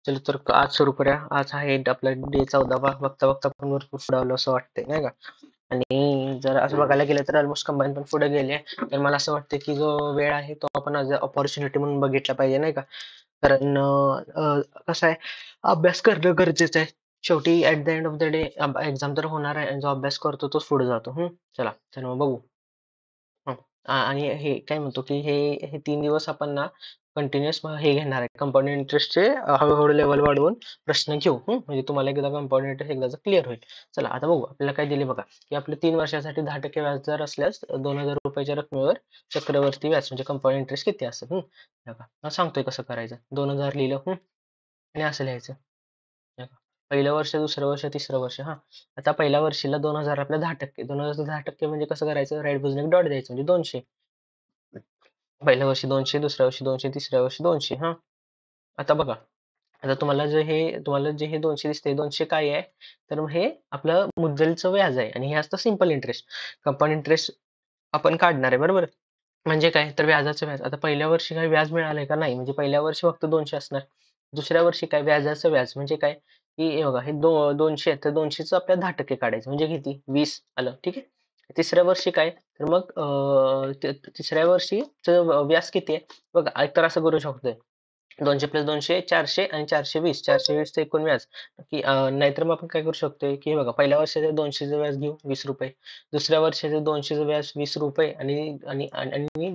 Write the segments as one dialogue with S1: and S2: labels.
S1: चलो तर आज सुरू करूया. आज आहे आपला डे 14वा. बघता बघता पण भरपूर पुढे आलो असं वाटतंय नाही का. आणि जर असं बघायला गेलं तर ऑलमोस्ट कंबाईन पण पुढे गेले. तर मला असं वाटतं की जो वेळ आहे तो आपण ॲज अ अपॉर्च्युनिटी म्हणून बघितला पाहिजे नाही का. कारण कसं आहे, अभ्यास करणं गरजेचं आहे. शेवटी at the end of the day exam तर होणार आहे आणि जो अभ्यास करतो तोच पुढे जातो. चला तर मग बघू. हं. आणि हे काय म्हणतो की हे हे 3 दिवस आपण ना कंटिन्युअस हे घेणार आहे, कंपाऊंड इंटरेस्टचे हळूहळू लेवल वाढवून प्रश्न घेऊ. म्हणजे तुम्हाला एकदा कंपाऊंड इंटरेस्ट एकदाच क्लिअर होईल. चला आता बघू आपल्याला काय दिले बघा, की आपले 3 वर्षासाठी 10% व्याजदर असल्यास 2,000 रुपयाच्या रकमेवर चक्रवर्ती व्याज म्हणजे कंपाऊंड इंटरेस्ट किती असेल. बघा सांगतोय कसं करायचं. 2,000 लिहिलं. आणि असं लिहायचं. हे बघा, पहिलं वर्ष, दुसरं वर्ष, तिसरं वर्ष. आता पहिल्या वर्षीला 2,000 आपल्या 10%. 2,000 10% म्हणजे कसं करायचं, राईट बाजूने डॉट द्यायचं म्हणजे 200. पहिल्या वर्षी 200, दुसऱ्या वर्षी 200, तिसऱ्या वर्षी 200. आता बघा, आता तुम्हाला जे हे 200 दिसते, 200 काय आहे, तर मग हे आपलं मुद्दलचं व्याज आहे आणि हे असतं सिंपल इंटरेस्ट. कंपाऊंड इंटरेस्ट आपण काढणार आहे बरोबर. म्हणजे काय, तर व्याजाचं व्याज. आता पहिल्या वर्षी काही व्याज मिळालंय का, नाही. म्हणजे पहिल्या वर्षी फक्त 200 असणार. दुसऱ्या वर्षी काय, व्याजाचं व्याज म्हणजे काय, की हे बघा, हे 200 आहे, तर 200चं आपल्याला 10% काढायचं म्हणजे किती, 20 आलं. ठीक आहे. तिसऱ्या वर्षी काय, तर मग तिसऱ्या वर्षीचं व्याज किती आहे बघा. एक तर असं करू शकतोय, 200 प्लस 200 400 आणि 420, 420चं एकूण व्याज. की नाहीतर मग आपण काय करू शकतोय, की हे बघा, पहिल्या वर्षाचं 200चं व्याज घेऊ 20 रुपये, दुसऱ्या वर्षाचं 200चं व्याज 20 रुपये आणि आणि आणि आणि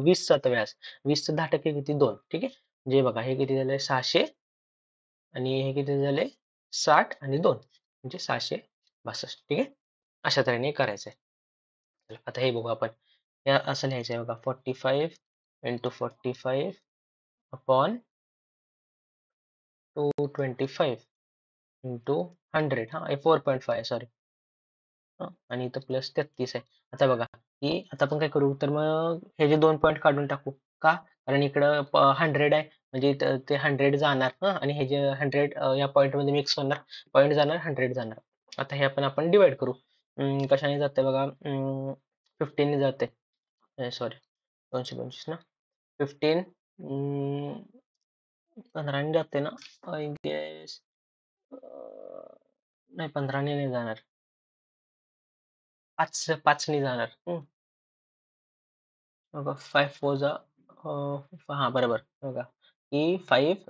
S1: 20चं व्याज. 20चं 10% किती, 2. ठीक आहे. म्हणजे बघा, हे किती झालंय 600 आणि हे किती झाले 60 आणि 2 म्हणजे 662. ठीक आहे. अशा तऱ्हेने करायचं आहे. चला, आता हे बघू आपण. हे असं लिहायचं आहे बघा, 45 इंटू 45 अपॉन 225 इंटू 100. हे 4.5 सॉरी. आणि इथं प्लस 33 आहे. आता बघा, की आता आपण काय करू, तर मग हे जे 2 पॉईंट काढून टाकू का, कारण इकडं 100 आहे म्हणजे ते 100 जाणार आणि हे जे 100 या पॉईंट मध्ये मिक्स होणार, पॉईंट जाणार 100 जाणार. आता हे आपण डिवाइड करू. कशाने जाते बघा, 15 ने जाते, सॉरी 225 ना, 15 15 जाते ना, आय गेस. नाही, 15 नाही जाणार, 5 जाणार. बघा, 5 4 जा बरोबर. बघा, की 5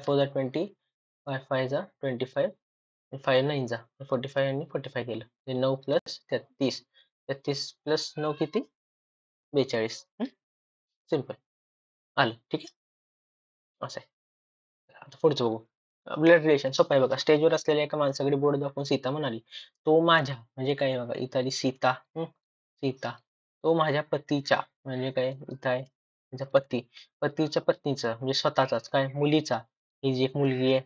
S1: 4 जा 20, 5 5 जा 25, 5 9 जा 45 आणि 45 केलं. 9 प्लस 33, 33 प्लस 9 किती, 42. सिम्पल. आलं. ठीक आहे. असं आहे. आता पुढचं बघू. ब्लड रिलेशन सोपं आहे बघा. स्टेजवर असलेल्या एका माणसाकडे बोट दाखवून सीता म्हणाली, तो माझ्या म्हणजे काय बघा, इथं आली सीता. सीता, तो माझ्या पतीच्या म्हणजे काय, इथं आहे तिचा पती, पतीच्या पत्नीचं म्हणजे स्वतःचाच काय, मुलीचा, ही जी एक मुलगी आहे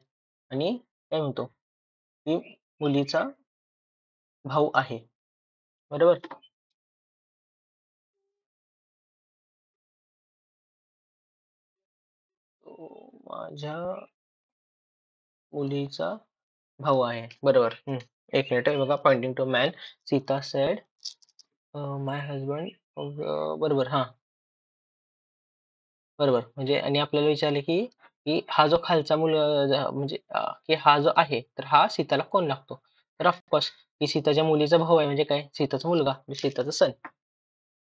S1: आणि काय म्हणतो, की मुलीचा भाऊ आहे बरोबर. तो माझ्या मुलीचा भाऊ आहे बरोबर. एक मिनिट आहे बघा, pointing to man, Sita said my husband. बरोबर. बरोबर. म्हणजे आणि आपल्याला विचारले की की हा जो खालचा म्हणजे की हा जो आहे, तर हा सीताला कोण लागतो, तर ऑफकोर्स की सीताच्या मुलीचा भाऊ आहे म्हणजे काय, सीताचा मुलगा म्हणजे सीताचा सन.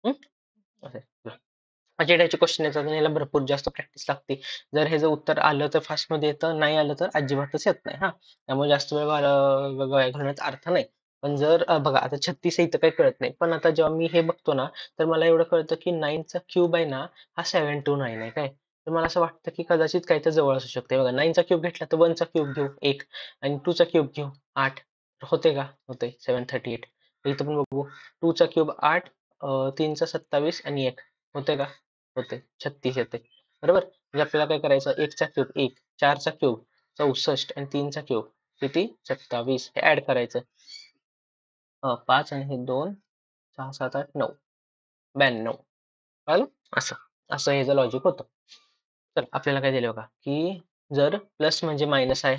S1: असं आहे. अशा टाईपचे क्वेश्चन येतात आणि याला भरपूर जास्त प्रॅक्टिस लागते. जर हे जर उत्तर आलं तर फास्टमध्ये येतं, नाही आलं तर अजिबातच येत नाही. त्यामुळे जास्त वेळ वाया घालवण्याचा अर्थ नाही. पण जर बघा, आता 36 आहे इथं काही कळत नाही, पण आता जेव्हा मी हे बघतो ना, तर मला एवढं कळतं की 9चा क्यूब आहे ना, हा 729 आहे काय. तर मला असं वाटतं की कदाचित काही तर जवळ असू शकते. बघा, 9चा क्यूब घेतला तर 1चा क्यूब घेऊ 1 आणि 2चा क्यूब घेऊ 8. होते का, होते 738. इथं पण बघू, 2चा क्यूब 8, 3चा 27 आणि 1 होते का, होते 36 येते बरोबर. म्हणजे आपल्याला काय करायचं, 1चा क्यूब 1, 4चा क्यूब 64 आणि 3चा क्यूब किती, 27, हे ऍड करायचं. 5 आणि हे 2, 6 7 8 9, 92. कळलं. असं असं हे जर लॉजिक होतं. तर आपल्याला काय दिलं बघा, की जर प्लस म्हणजे मायनस आहे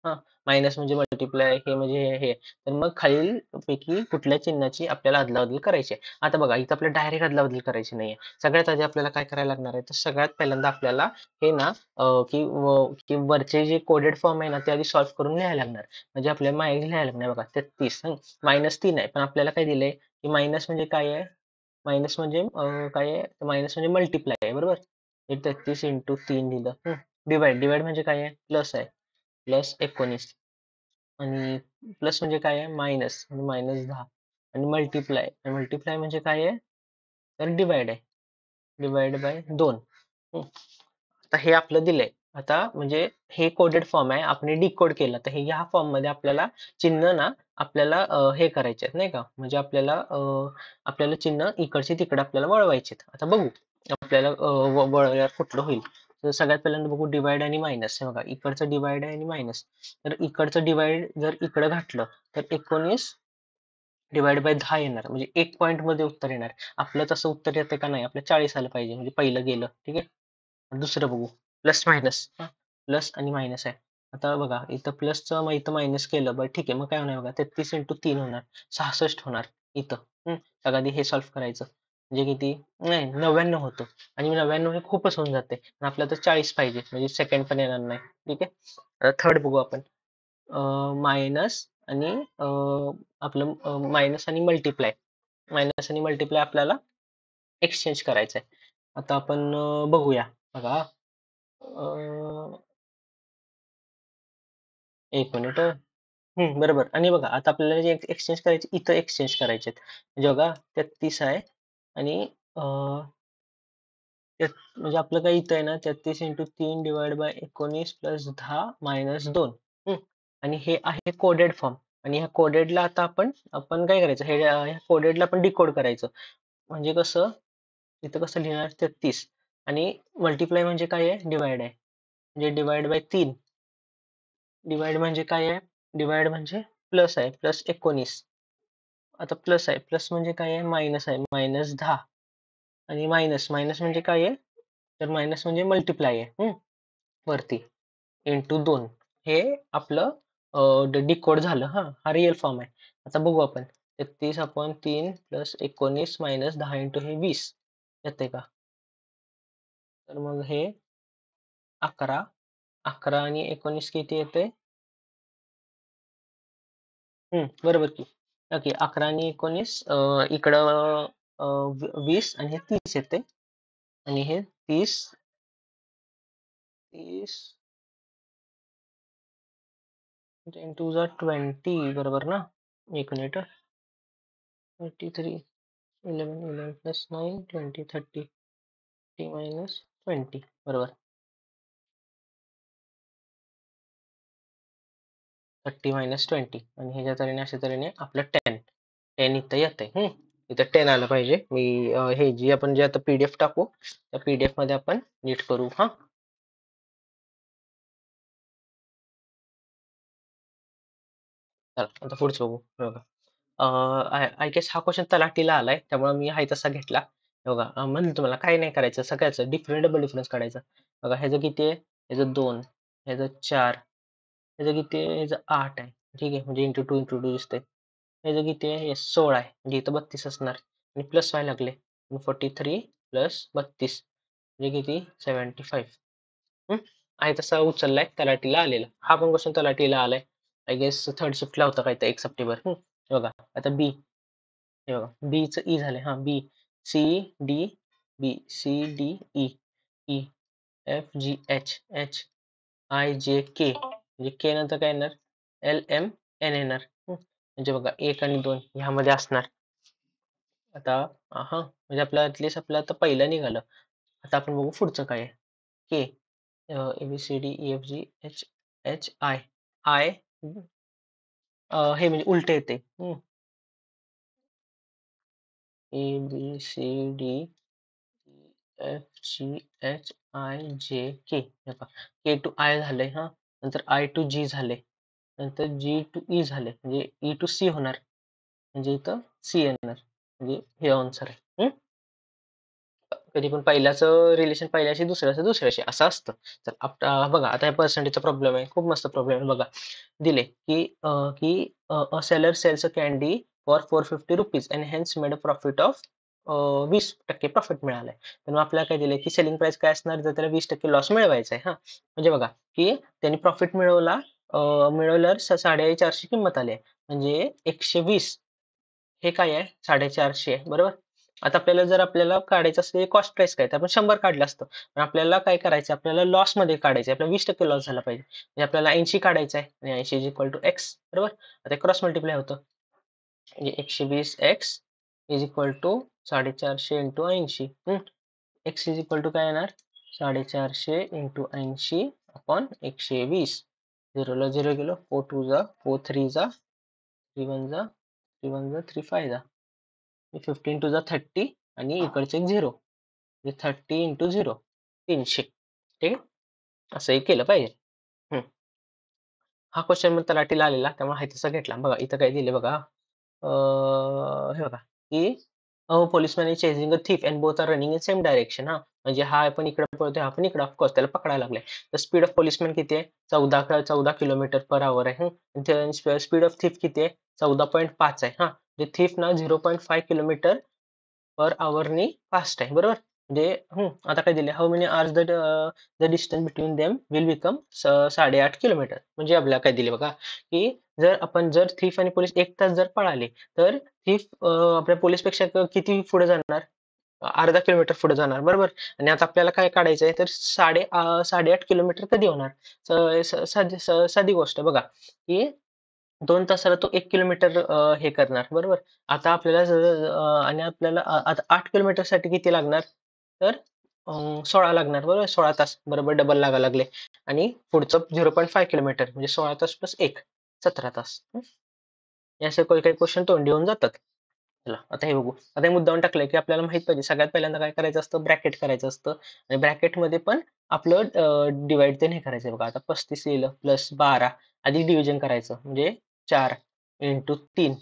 S1: हा, मायनस म्हणजे मल्टिप्लाय, हे म्हणजे हे. तर मग खालील पैकी कुठल्या चिन्हाची आपल्याला अदलाबदल करायची आहे. आता बघा, इथं आपल्याला डायरेक्ट अदलाबदल करायची नाहीये. सगळ्यात आधी आपल्याला काय करायला लागणार आहे, तर सगळ्यात पहिल्यांदा आपल्याला हे ना की वरचे जे कोडेड फॉर्म आहे ना, ते आधी सॉल्व्ह करून लिहायला लागणार. म्हणजे आपल्याला मागे लिहायला लागणार बघा, 33 -3 आहे, पण आपल्याला काय दिलंय की मायनस म्हणजे काय आहे, मायनस म्हणजे काय आहे, मायनस म्हणजे मल्टिप्लाय आहे, बरोबर. हे 33 इंटू 3 दिलं. डिवाइड, डिवाइड म्हणजे काय आहे, प्लस आहे, प्लस 19. आणि प्लस म्हणजे काय आहे, मायनस म्हणजे -10. आणि मल्टिप्लाय, मल्टिप्लाय म्हणजे काय आहे, तर डिवाइड आहे, डिवाइड बाय 2. आता हे आपलं दिलंय. आता म्हणजे हे कोडेड फॉर्म आहे, आपण डिकोड केलं तर हे ह्या फॉर्म मध्ये आपल्याला चिन्ह ना आपल्याला हे करायचे आहेत नाही का, म्हणजे आपल्याला चिन्ह इकडचे तिकडे आपल्याला वळवायचे. आता बघू आपल्याला वळवल्यावर कुठलं होईल. तर सगळ्यात पहिल्यांदा बघू डिवाइड आणि मायनस. हे बघा, इकडचं डिवाइड आहे आणि मायनस. तर इकडचं डिवाइड जर इकडे घातलं तर 19 डिवाइड बाय 10 येणार, म्हणजे 1 पॉईंट मध्ये उत्तर येणार. आपलं तसं उत्तर येतं का नाही, आपलं 40 आलं पाहिजे, म्हणजे पहिलं गेलं. ठीक आहे, दुसरं बघू. प्लस मायनस, प्लस आणि मायनस आहे. आता बघा, इथं प्लसचं मग इथं मायनस केलं, बरं ठीक आहे. मग काय होणार बघा, 33 इंटू 3 होणार, 66 होणार इथं. सगळं आधी हे सॉल्व्ह करायचं, म्हणजे किती, नाही 99 होतं. आणि 99 हे खूपच होऊन जाते, पण आपल्याला तर 40 पाहिजे, म्हणजे सेकंड पण येणार नाही. ठीक आहे, आता थर्ड बघू आपण. मायनस आणि आपलं मायनस आणि मल्टिप्लाय, मायनस आणि मल्टिप्लाय आपल्याला एक्सचेंज करायचं आहे. आता आपण बघूया बघा. एक मिनिट. बरोबर. आणि बघा, आता आपल्याला जे एक्सचेंज करायचे, इथं एक्सचेंज करायचे आहेत. म्हणजे बघा, 33 आहे आणि म्हणजे आपलं काय इथं आहे ना, 33 into 3 divide by 19 plus 10 minus 2. आणि हे आहे कोडेड फॉर्म. आणि ह्या कोडेडला आता आपण आपण काय करायचं, ह्या कोडेडला आपण डिकोड करायचं. म्हणजे कसं, इथं कसं लिहिणार, 33 आणि मल्टिप्लाय म्हणजे काय आहे, डिवाइड आहे, म्हणजे डिवाइड बाय 3. डिवाइड म्हणजे काय आहे, डिवाइड म्हणजे प्लस आहे, प्लस 19. आता प्लस आहे, प्लस म्हणजे काय आहे, मायनस आहे, -10. आणि मायनस, मायनस म्हणजे काय आहे, तर मायनस म्हणजे मल्टिप्लाय आहे. वरती इंटू 2. हे आपलं डिकोड झालं. हा रिअल फॉर्म आहे. आता बघू आपण, 33/3 प्लस 19 मायनस 10 इंटू हे 20 येते का, तर मग हे 11. 11 आणि 19 किती येते, बरोबर की. ओके, 11 आणि 19 इकडं 20 आणि हे 30 येते. आणि हे 30, 30 इंटू जा 20, बरोबर ना. एक मिनिट. 33, 11, 11 प्लस 9, 20, 30, 30 मायनस 20, बरोबर. 30 मायनस 20 आणि ह्याच्या तऱ्हेने अशा तऱ्हेने आपलं 10, 10 इथं येतंय. इथं 10 आलं पाहिजे. मी हे जी आपण जे आता पीडीएफ टाकू, त्या पीडीएफ मध्ये आपण नीट करू. चला आता पुढचं बघू. हे बघा, आय गेस हा क्वेश्चन तलाठीला आलाय, त्यामुळे मी हा तसा घेतला. हे बघा, म्हणलं तुम्हाला काय नाही करायचं, सगळ्याच डिफरंट डबल डिफरन्स काढायचं. बघा, ह्याचं किती आहे, ह्याचं 2, ह्याचं 4, ह्याचं किती आहे, ह्याचं 8 आहे. ठीक आहे, म्हणजे इंटू 2 इंटू 2 दिसतंय. ह्याचं किती आहे, हे 16 आहे, म्हणजे इथं 32 असणार. आणि प्लस व्हायला लागले, 43 प्लस 32 म्हणजे किती, 75. आहे तसा उचललाय, तलाठीला आलेला. हा पण क्वेश्चन तलाठीला आलाय. आय गेस थर्ड शिफ्टला होता काय, तर 1 सप्टेंबर. बघा आता बी. हे बघा, बीचं ई झालंय. B, C D, B C D E, E F G H, H I J K, म्हणजे के नंतर काय येणार, एल एम एन येणार. म्हणजे बघा, 1 आणि 2 ह्यामध्ये असणार. आता म्हणजे आपलं ऍटलीस्ट आपलं आता पहिलं निघालं. आता आपण बघू पुढचं काय आहे. K, A B C D E F G H, H I, I हे म्हणजे उलटे येते. A B C D F G H I J K. K to I झाले, नंतर आय टू जी झाले, नंतर जी टू ई झाले, म्हणजे ई टू सी होणार, म्हणजे इथं सी येणार, म्हणजे हे आन्सर आहे. कधी पण पहिल्याच रिलेशन पहिल्याशी दुसऱ्याचं दुसऱ्याशी असं असतं. तर बघा आता या पर्सेंटेजचा प्रॉब्लेम आहे. खूप मस्त प्रॉब्लेम आहे बघा. दिले की a seller sells a candy for 450 rupees and hence made a profit of 20% profit मिळालाय. तर मग आपल्याला काय दिलंय की सेलिंग प्राइस काय असणार जर त्याला 20% लॉस मिळवायचा आहे. हां. म्हणजे बघा की त्यांनी प्रॉफिट मिळवल्यावर 450 किंमत आली आहे. म्हणजे 120 हे काय आहे 450 आहे बरोबर. आता आपल्याला काढायचं असतं कॉस्ट प्राइस काय तर आपण 100 काढलं असतं. पण आपल्याला काय करायचं आपल्याला लॉस मध्ये काढायचं आपल्याला 20% लॉस झाला पाहिजे. म्हणजे आपल्याला 80 काढायचं आहे आणि 80 इज इक्वल टू एक्स बरोबर. आता क्रॉस मल्टिप्लाय होतं. म्हणजे 120 x is equal to 450 into 80. X is equal to काय येणार 450 इंटू 80 अपॉन 120. 0 ला 0 गेलो 4 2 जा 4 3 जा 3 1 जा 3 1 जा 3 5 जा 15 टू जा 30 आणि इकडचे एक 0 म्हणजे 30 इंटू 0 300. ठीक आहे असंही केलं पाहिजे. हम्म. हा क्वेश्चन मग तलाठीला आलेला त्यामुळे हा तसा घेतला बघा इथं काय दिले बघा हे बघा की policeman is chasing a thief and both are running in same direction. हा म्हणजे हा पण इकडे पळतोय हा पण इकडे ऑफकोर्स त्याला पकडायला लागलाय. तर स्पीड ऑफ पोलिसमॅन किती आहे 14 किलोमीटर पर आवर आहे. स्पीड ऑफ थिफ किती आहे 14.5 आहे. हा थिफ ना 0.5 किलोमीटर पर आवरनी फास्ट आहे बरोबर. म्हणजे आता काय दिले how many hours the distance between them will become 8.5 kilometre. म्हणजे आपल्याला काय दिले बघा की जर थीफ आणि पोलीस 1 तास जर पळाले तर थीफ आपल्या पोलीसपेक्षा किती पुढे जाणार अर्धा किलोमीटर पुढे जाणार बरोबर. आणि आता आपल्याला काय काढायचं आहे तर 8.5 किलोमीटर कधी होणार. साधी गोष्ट बघा की 2 तासाला तो 1 किलोमीटर हे करणार बरोबर. आता आणि आपल्याला आता 8 किलोमीटर साठी किती लागणार तर 16 लागणार बरोबर 16 तास बरोबर डबल लागायला लागले. आणि पुढचं 0.5 किलोमीटर म्हणजे 16 तास प्लस 1 17 तास. याचे काही क्वेश्चन तोंडी येऊन जातात. चला आता हे बघू आता हे मुद्दाम टाकलंय की आपल्याला माहित पाहिजे सगळ्यात पहिल्यांदा काय करायचं असतं ब्रॅकेट करायचं असतं. आणि ब्रॅकेटमध्ये पण आपलं डिवाइड ते नाही करायचं बघा आता 35 लिहिलं प्लस 12 आधी डिव्हिजन करायचं म्हणजे 4 इंटू 3.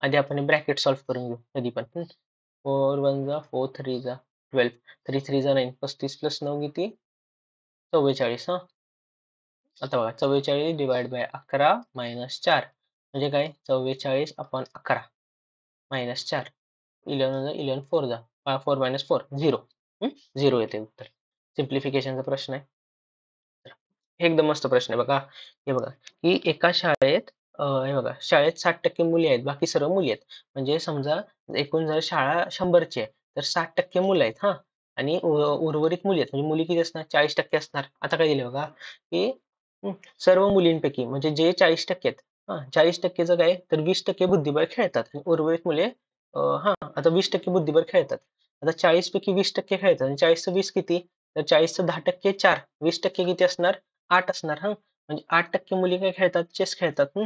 S1: आधी आपण ब्रॅकेट सॉल्व्ह करून घेऊ कधी पण 4 1 जा 4 3 जा 12 3 3 जा 9 35 प्लस 9 किती 44. हा आता बघा 44 डिवाइड बाय 11 मायनस 4 म्हणजे काय 44 अपॉन 11 मायनस 4 11 11 4 जा 4 मायनस 4 0. 0 येते उत्तर. सिम्प्लिफिकेशनचा प्रश्न आहे. हे एकदम मस्त प्रश्न आहे बघा. हे बघा की एका शाळेत हे बघा शाळेत 60% मुली आहेत बाकी सर्व मुली आहेत. म्हणजे समजा एकूण जर शाळा 100ची आहे तर 60% मुलं आहेत हा. आणि उर्वरित मुली आहेत म्हणजे मुली किती असणार 40% असणार. आता काय दिलं बघा की सर्व मुलींपैकी म्हणजे जे 40% आहेत हा 40%चं काय तर 20% बुद्धिबळ खेळतात आणि उर्वरित मुले हा आता 20% बुद्धिबळ खेळतात. आता 40 पैकी 20% खेळतात आणि 40चं 20 किती तर 40चं 10% 4 20% किती असणार 8 असणार. हा म्हणजे 8% मुली काय खेळतात चेस खेळतात.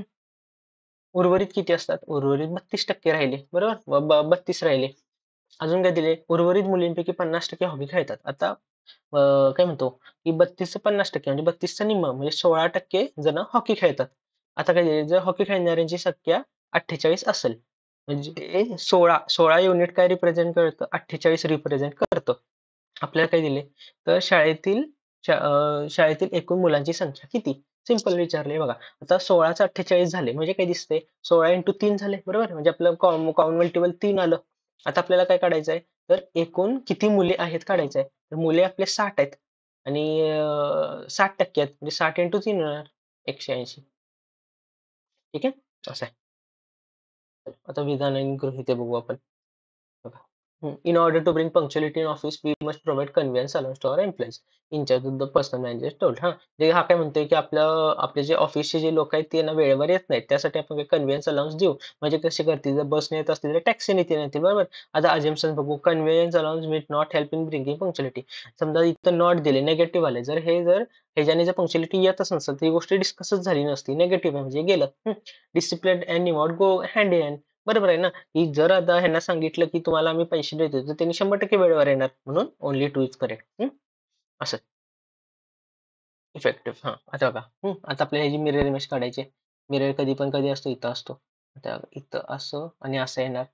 S1: उर्वरित किती असतात उर्वरित 32% राहिले बरोबर 32 राहिले. अजून काय दिले उर्वरित मुलींपैकी 50% हॉकी खेळतात. आता काय म्हणतो की 32चं 50% म्हणजे 32चं निम्म म्हणजे 16% जण हॉकी खेळतात. आता काय दिले जर हॉकी खेळणाऱ्यांची संख्या 48 असेल म्हणजे 16 युनिट काय रिप्रेझेंट करतं 48 रिप्रेझेंट करतं. आपल्याला काय दिले तर शाळेतील एकूण मुलांची संख्या किती सिंपल विचारले बघा. आता 16चं 48 झाले म्हणजे काय दिसते 16 इंटू 3 झाले बरोबर म्हणजे आपलं कॉमन मल्टिपल 3 आलं. आता आपल्याला काय काढायचं आहे तर एकूण किती मुले आहेत काढायचं आहे तर मुले आपले 60 आहेत आणि 60% आहेत म्हणजे 60 इंटू 3 होणार 180. ठीक आहे असं आहे. आता विधान आणि गृहीते बघू आपण बघा. In order to bring punctuality in office, we must provide conveyance allowance to our employees. In charge of the personal manager told. हां, म्हणजे हा काय म्हणतोय की आपले जे ऑफिसचे जे लोक आहेत ते ना वेळेवर येत नाहीत. त्यासाठी आपण कन्व्हेन्स अलाउन्स देऊ. म्हणजे कसे करतील जर बसने येत असतील तर टॅक्सीने ते येतील बरोबर. आता अजम्पशन बघू conveyance allowance will not help in bringing punctuality. समजा इथं नॉट दिले निगेटिव्ह आले जर ह्याच्याने जर पंक्च्युअलिटी येतच नसेल तर ही गोष्ट डिस्कसच झाली नसती. निगेटिव्ह म्हणजे गेलं. डिसिप्लिन अँड निवॉड गो हँड इन हँड. बरोबर आहे ना की जर आता ह्यांना सांगितलं की तुम्हाला आम्ही पैसे देतो तर त्यांनी 100% वेळेवर येणार म्हणून ओनली टू इज करेक्ट. असं इफेक्टिव्ह. हा आता बघा आता आपल्याला ह्याची मिरर इमेज काढायची. मिरर कधी असतो इथं असतो. आता इथं असं आणि असं येणार.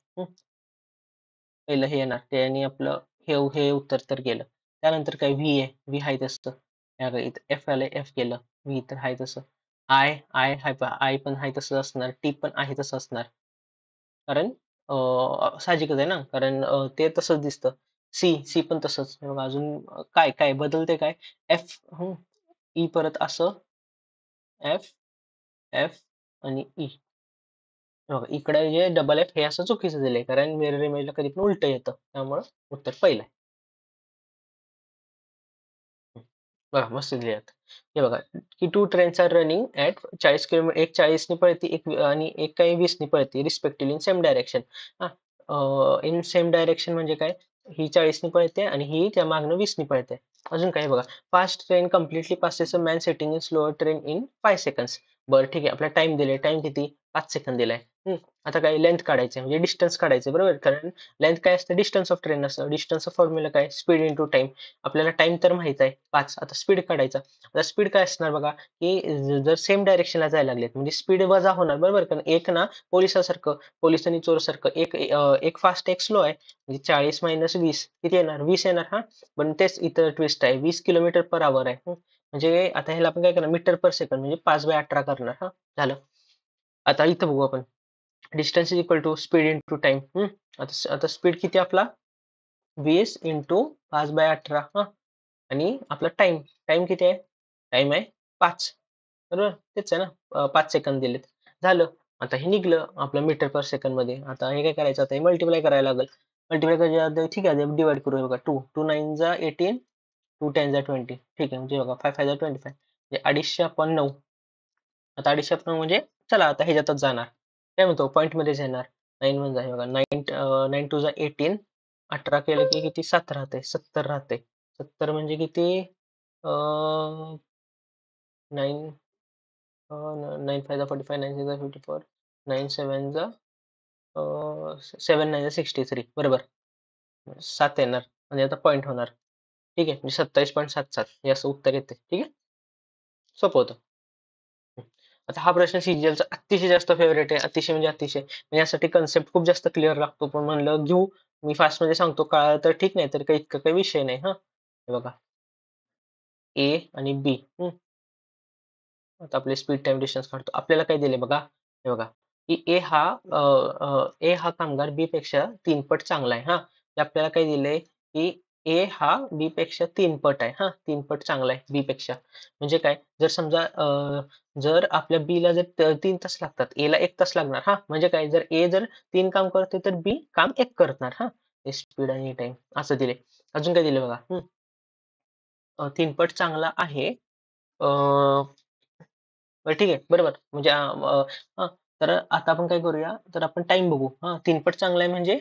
S1: पहिलं हे येणार त्याने आपलं हे उत्तर तर गेलं. त्यानंतर काय व्ही आहे, व्ही आहे तसं. इथं एफ आलंय, एफ गेलं. व्ही तर आहे तसं. आय आय पण आहे तसं असणार. टी पण आहे तसं असणार. कारण साहजिकच आहे ना, कारण ते तसंच दिसतं. सी पण तसंच. हे बघा अजून काय काय बदलते काय? एफ ई परत असं एफ एफ आणि ई. बघा इकडे जे डबल एफ हे असं चुकीचं दिलंय कारण मिरर इमेजला कधी पण उलट येतं त्यामुळं उत्तर पहिलं आहे. बघा मस्त दिले हे बघा की two trains are running at 40 kilometre, एक 40 नि पळते आणि एक काही 20 नि पळते respectively in same direction. In same direction म्हणजे काय, ही 40 नि पळते आणि ही त्या मागणं 20 नि पळते. अजून काय बघा, fast train completely passes a man sitting in slower train in 5 seconds. बरं ठीक आहे, आपला टाइम दिलाय, टाइम किती 5 सेकंद दिलाय. आता काय लेंथ काढायचं म्हणजे डिस्टन्स काढायचं बरोबर, कारण लेंथ काय असतं, डिस्टन्स ऑफ ट्रेन असतं. डिस्टन्स ऑफ फॉर्म्युला काय, स्पीड इंटू टाइम. आपल्याला टाइम तर माहित आहे 5, आता स्पीड काढायचा. आता स्पीड काय असणार बघा, की जर सेम डायरेक्शनला जायला लागलेत म्हणजे स्पीड वजा होणार बरोबर, कारण एक ना पोलिसासारखं, पोलिस आणि चोरसारखं एक फास्ट एक स्लो आहे, म्हणजे 40 मायनस 20 किती येणार, 20 येणार. हा पण तेच इथं ट्विस्ट आहे, 20 किलोमीटर पर आवर आहे. म्हणजे आता ह्याला आपण काय करणार, मीटर पर सेकंड म्हणजे 5/18 करणार. हा झालं. आता इथं बघू आपण, distance is equal to speed into time. आता स्पीड किती आपला, 20 इंटू 5/18. हा आणि आपला टाइम, टाइम किती आहे, टाइम आहे 5 बरोबर, तेच आहे ना, 5 सेकंद दिलेत. झालं. आता हे निघलं आपलं मीटर पर सेकंड मध्ये. आता हे काय करायचं, आता हे मल्टिप्लाय करायला लागेल. मल्टिप्लाय करायचं ठीक आहे, डिवाइड करू. हे बघा 2 9 जा 18, 2 10 जा 20. ठीक आहे, म्हणजे बघा 5 5 जा 25 म्हणजे 250/9. आता 250/9 म्हणजे चला आता ह्याच्यातच जाणार, काय म्हणतो पॉईंट मध्येच येणार. 9 1 जा, हे बघा 9 2 जा 18, 18 केलं की किती, 7 राहते, 70 राहते. 70 म्हणजे किती, 9 9 5 जा 45, 9 6 जा 54, 9 7 जा 7 9 जा 63 बरोबर. 7 येणार आणि आता पॉईंट होणार. ठीक आहे, म्हणजे 27.77 हे असं उत्तर येते. ठीक आहे, सोपं होतं. आता हा प्रश्न सीजीएलचा अतिशय जास्त फेवरेट आहे, अतिशय म्हणजे अतिशय. आणि यासाठी कन्सेप्ट खूप जास्त क्लिअर लागतो, पण म्हणलं घेऊ, मी फास्ट मध्ये सांगतो, कळालं तर ठीक, नाही तर काही इतकं काही विषय नाही. हा हे बघा, ए आणि बी. आता आपले स्पीड टाइम डिस्टन्स काढतो. आपल्याला काय दिले बघा, हे बघा की ए हा कामगार बी पेक्षा 3 पट चांगला आहे. हा ते आपल्याला काय दिलंय की ए हा बी पेक्षा 3 पट आहे. हा 3 पट चांगला आहे बी पेक्षा. म्हणजे काय, जर समजा जर आपल्या बी ला जर 3 तास लागतात, ए ला 1 तास लागणार. हा म्हणजे काय, जर ए जर 3 काम करते तर बी काम 1 करणार. हा स्पीड आणि टाइम असं दिले. अजून काय दिले बघा, 3 पट चांगला आहे. ठीक आहे, बरोबर. म्हणजे हां, तर आता आपण काय करूया, तर आपण टाइम बघू. हां, 3 पट चांगला आहे म्हणजे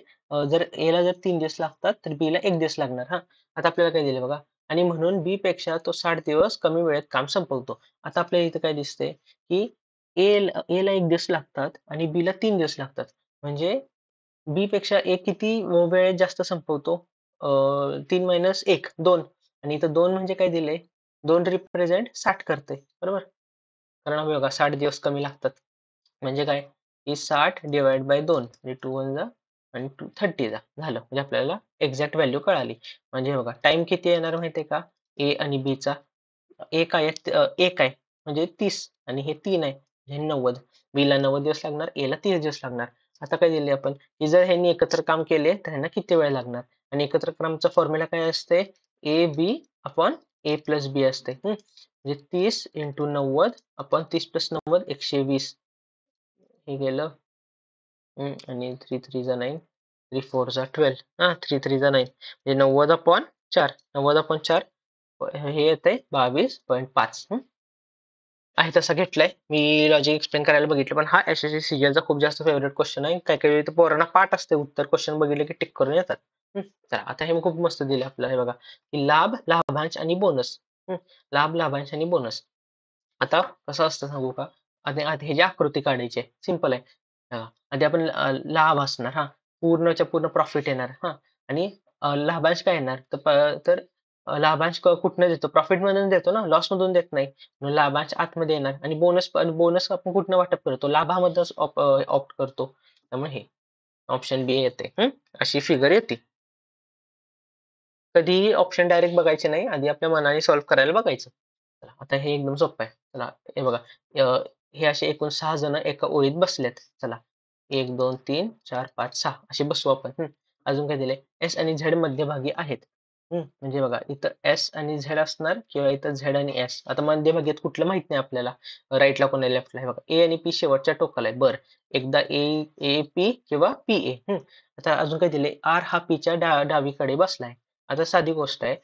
S1: जर एला जर 3 दिवस लागतात, तर बीला 1 दिवस लागणार. हां, आता आपल्याला काय दिलं बघा, आणि म्हणून बी पेक्षा तो 60 दिवस कमी वेळेत काम संपवतो. आता आपल्याला इथं काय दिसतंय, की एला 1 दिवस लागतात आणि बीला 3 दिवस लागतात. म्हणजे बी पेक्षा ए किती वेळेत जास्त संपवतो? 3 - 1 2, आणि इथं 2 म्हणजे काय दिलंय? 2 रिप्रेझेंट 60 करते. बरोबर? कारण बघा 60 दिवस कमी लागतात. म्हणजे काय? की 60 डिवाइड बाय 2 म्हणजे 2 1 जा आणि 2 30 जा. झालं. म्हणजे आपल्याला एक्झॅक्ट व्हॅल्यू कळाली. म्हणजे बघा टाईम किती येणार माहिती आहे का? ए आणि बीचा 1 आहे, 1 आहे म्हणजे 30 आणि हे 3 आहे म्हणजे 90. बीला 90 दिवस लागणार, एला 30 दिवस लागणार. आता काय दिले आपण, की जर ह्यांनी एकत्र काम केले तर ह्यांना किती वेळ लागणार? आणि एकत्र कामचा फॉर्म्युला काय असते? A B upon A plus बी असते. म्हणजे 30 × 90 अपॉन 30 + 90 120. हे गेलं. आणि 3 3 जा 9, 3 4 जा 12. 3 3 जा 9 म्हणजे 90/4. 90/4 हे येतंय 22.5. आहे तसा घेतलाय. मी लॉजिक एक्सप्लेन करायला बघितलं, पण हा एसएससी सीजीएलचा खूप जास्त फेवरेट क्वेश्चन आहे. काय काय वेळी पोरांना पाठ असते, उत्तर क्वेश्चन बघितले की टिक करून येतात. तर आता हे खूप मस्त दिले आपल्याला. हे बघा की लाभ, लाभांश आणि बोनस. लाभ, लाभांश आणि बोनस. आता कसं असतं सांगू का? आता आता ह्याची आकृती काढायची आहे. सिंपल आहे. आधी आपण लाभ असणार. पूर्णच्या पूर्ण प्रॉफिट येणार. आणि लाभांश काय येणार? तर लाभांश कुठनं देतो? प्रॉफिट मधून देतो ना, लॉस मधून देत नाही. म्हणून लाभांश आतमध्ये येणार आणि बोनस, बोनस आपण कुठनं वाटप करतो? लाभामधूनच ऑप्ट करतो. त्यामुळे हे ऑप्शन बी येते. अशी फिगर येते. कधीही ऑप्शन डायरेक्ट बघायचे नाही. आधी आपल्या मनाने सॉल्व्ह करायला बघायचं. चला, आता हे एकदम सोपं आहे. चला, हे बघा. हे असे एकूण 6 जण एका ओळीत बसलेत. चला, 1, 2, 3, 4, 5, 6 असे बसवू आपण. अजून काय दिले? एस आणि झेड मध्यभागी आहेत. म्हणजे बघा, इथं एस आणि झेड असणार किंवा इथं झेड आणि एस. आता मध्यभागी आहेत कुठलं माहित नाही आपल्याला. राईटला कोण आहे, लेफ्टला आहे बघा. ए आणि पी शेवटच्या टोकाला आहे. बरं. एकदा ए ए पी किंवा पी ए. आता अजून काय दिले? आर हा पीच्या डावीकडे बसलाय. आता साधी गोष्ट आहे.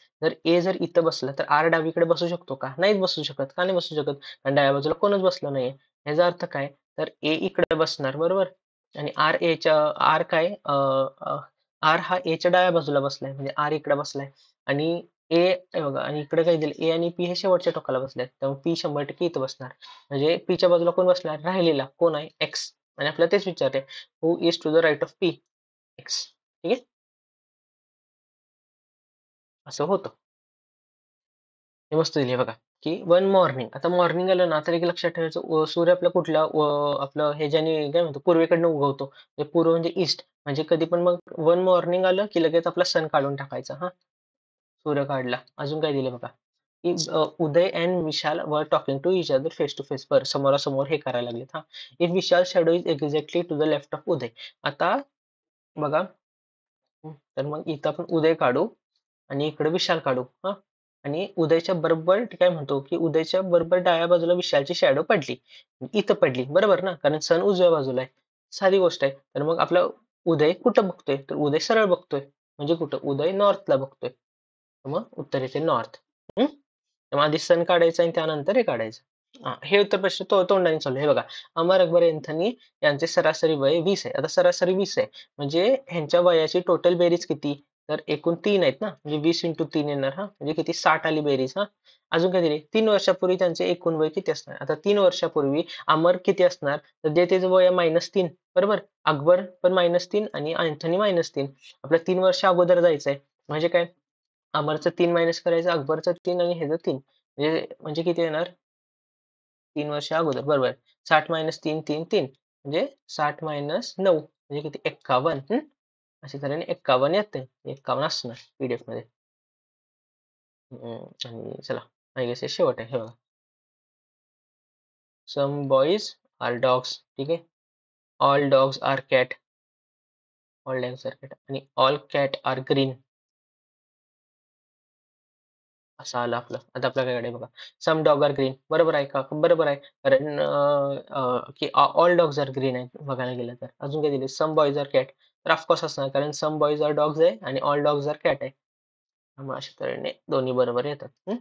S1: जर इथं बसला तर आर डावीकडे बसू शकतो का? नाहीच बसू शकत. का नाही बसू शकत? कारण डाव्या बाजूला कोणच बसलं नाहीये. याचा अर्थ काय? तर ए इकडे बसणार बरोबर. आणि आर काय आर हा एच्या डाव्या बाजूला बसलाय म्हणजे आर इकडे बसलाय. आणि ए हे बघा आणि इकडे काय दिलं ए आणि पी हे शेवटच्या टोकाला बसले त्यामुळे पी 100% इथं बसणार. म्हणजे पीच्या बाजूला कोण बसणार? राहिलेला कोण आहे? एक्स. आणि आपल्याला तेच विचारते who is to the right of P? X. ठीक आहे. असं होतं. हे मस्त दिली बघा, की वन मॉर्निंग. आता मॉर्निंग आलं ना, तर एक लक्षात ठेवायचं सूर्य आपला कुठला आपलं हे ज्याने काय म्हणतो पूर्वेकडनं उगवतो. म्हणजे पूर्व म्हणजे ईस्ट. म्हणजे कधी पण मग वन मॉर्निंग आलं, की लगेच आपला सन काढून टाकायचा हां. सूर्य काढला. अजून काय दिलं बघा, की उदय and Vishal were talking to each other face to face. बरं समोरासमोर हे करायला लागलेत हां. If Vishal shadow is exactly to the left of Uday. आता बघा तर मग इथं आपण उदय काढू आणि इकडे विशाल काढू हां. आणि उदयच्या बरोबर काय म्हणतो, की उदयच्या बरोबर डाव्या बाजूला विशालची शॅडो पडली. इथं पडली बरोबर ना, कारण सन उजव्या बाजूला आहे. साधी गोष्ट आहे. तर मग आपला उदय कुठं बघतोय? तर उदय सरळ बघतोय. म्हणजे कुठं? उदय नॉर्थला बघतोय. तर मग उत्तर येते नॉर्थ. मग आधी सन काढायचं आणि त्यानंतर हे काढायचं. हे उत्तर प्रश्न तोंडाने चालू हे बघा. अमर अकबर एंथनी यांचे सरासरी वय 20 आहे. आता सरासरी 20 आहे. म्हणजे ह्यांच्या वयाची टोटल बेरीज किती? तर एकूण 3 आहेत ना, म्हणजे 20 इंटू 3 येणार हां. म्हणजे किती 60 आली बेरीज हां. अजून काय दिले? 3 वर्षापूर्वी त्यांचे एकूण वय किती असणार? आता 3 वर्षापूर्वी अमर किती असणार? तर जे त्याचं वय आहे -3 बरोबर. अकबर पण -3 आणि अँथनी -3. आपल्याला 3 वर्ष अगोदर जायचंय. म्हणजे काय? अमरचं 3 मायनस करायचं, अकबरचं 3 आणि ह्याचं 3. म्हणजे किती येणार? 3 वर्ष अगोदर बरोबर. 60 - 3, 3, 3 म्हणजे 60 - 9 म्हणजे किती 51 अशा तऱ्हेने 51 येतंय. 51 असणार पी-डी-एफमध्ये. आणि चला आय गेस हे शेवट आहे. हे बघा. सम बॉयज आर डॉग्स ठीक आहे. All dogs are cat. All dogs are cat आणि ऑल कॅट आर ग्रीन. असं आलं आपलं. आता आपल्याकडे बघा. Some dog are green. बरोबर आहे का? बरोबर आहे. कारण की ऑल डॉग्स आर ग्रीन आहेत बघायला गेलं तर. अजून काय दिले? Some boys are cat. तर ऑफकोर्स असणार कारण सम बॉयज आर डॉग्स आहे आणि ऑल डॉग्स आर कॅट आहे. त्यामुळे अशा तऱ्हेने दोन्ही बरोबर येतात.